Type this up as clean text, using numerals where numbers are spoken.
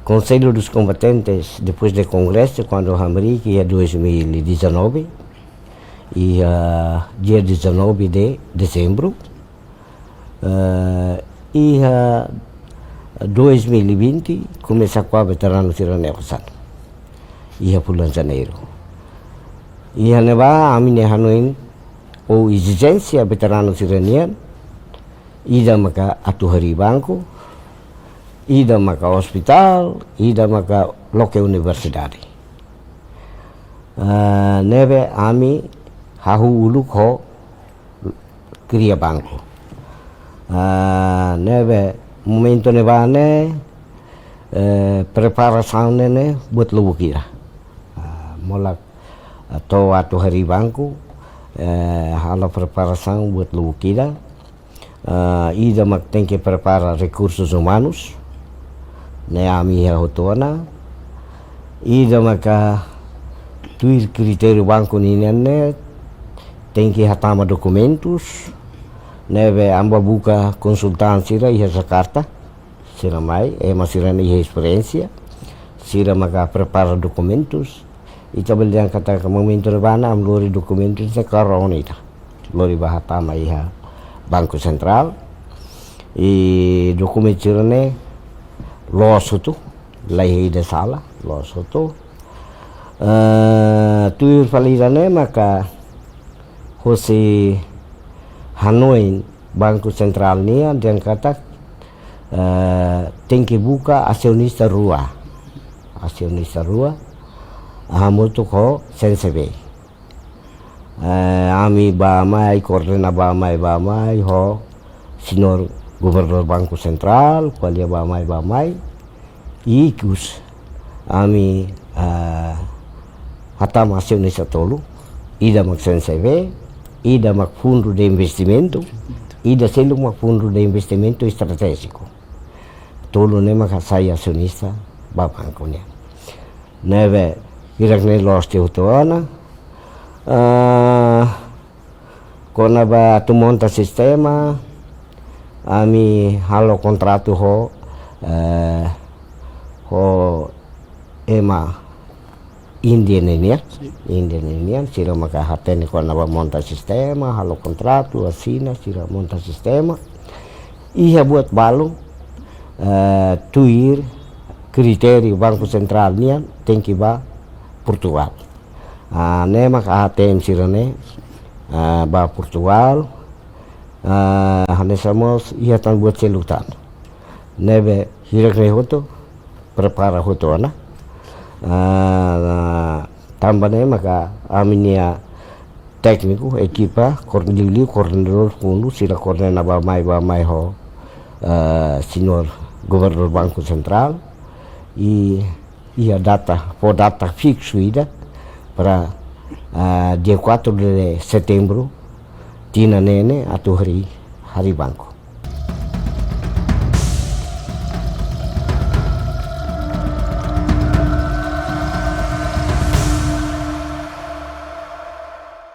Conselho dos Combatentes, depois do Congresso, quando eu abri, que é 2019, e dia 19 de dezembro, e 2020 começa com a veterano tirane Rosano, e a bulan Janeiro. E a neba a minha hanoin ou exigência veterano tiranian, ida maka atu hari banco, ida maka hospital, ida maka loke universidade. Nebe ami hahu uluk ho kriya banco. Nebe momento nebane preparação nene buat lubukira. Molak atau atu hari banco hala preparação buat lubukira. Ida mak tem que preparar recursos humanos, né a minha rotona. Ida maka tuir critério banco ninene tem que hatama documentos, neve amba buka konsultansi ra iha Jakarta, sira mai masira iha experiência, sira maka prepara documentos, ita belian kata momento rebana am lori documentos se karonita, lori bahatama iha Banco Central, e documentos ne losutu, lai de sala, losutu, tuir falirane maka Jose Hanoi Banco Central nia dan kata tem que buka acionista rua hamutu ko sensebe ami bamai koordina bamai ho senhor governador Banco Central qualia bamai ikus ami hatama acionista tolu ida mak sensebe ida mak fundo de investimento, ida selo mak fundo de investimento estratégico. Tolo ne mak saya acionista ba banco ne. Neve irak ne loste utoana. Kona ba tu monta sistema ami halo kontratu ho ema Indian Indian sira maka hatene kona ba monta sistema halo kontratu asina sira monta sistema iha buat balu tuir kriterio Banco Central nian tem que ba Portugal ne maka ATM sira ne ba Portugal hanesamos iha tan buat selutan nebe hirak ne hoto prepara hoto ana tambahnya maka aminia tekniku ekipa koordinador fundo sila koordinador bamai ho senhor governador Banco Central e a data fixo ida para dia 4 de setembro tina nene atu hari banco